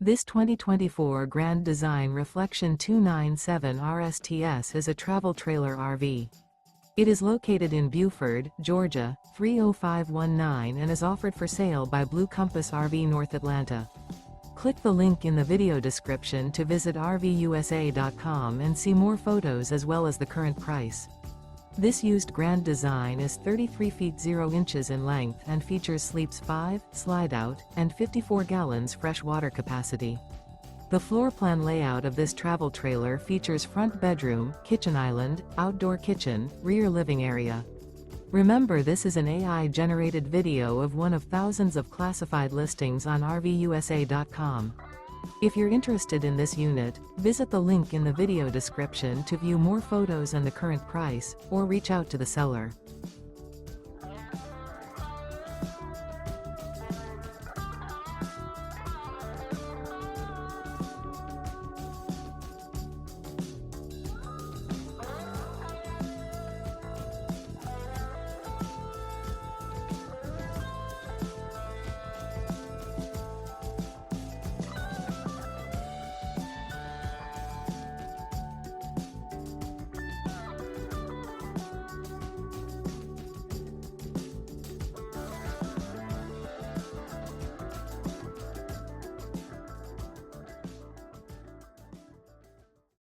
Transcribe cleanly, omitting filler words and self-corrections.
This 2024 Grand Design Reflection 297 RSTS is a travel trailer RV. It is located in Buford, Georgia, 30519 and is offered for sale by Blue Compass RV North Atlanta. Click the link in the video description to visit RVUSA.com and see more photos as well as the current price. This used Grand Design is 33 feet 0 inches in length and features sleeps 5, slide-out, and 54 gallons fresh water capacity. The floor plan layout of this travel trailer features front bedroom, kitchen island, outdoor kitchen, rear living area. Remember, this is an AI-generated video of one of thousands of classified listings on RVUSA.com. If you're interested in this unit, visit the link in the video description to view more photos and the current price, or reach out to the seller.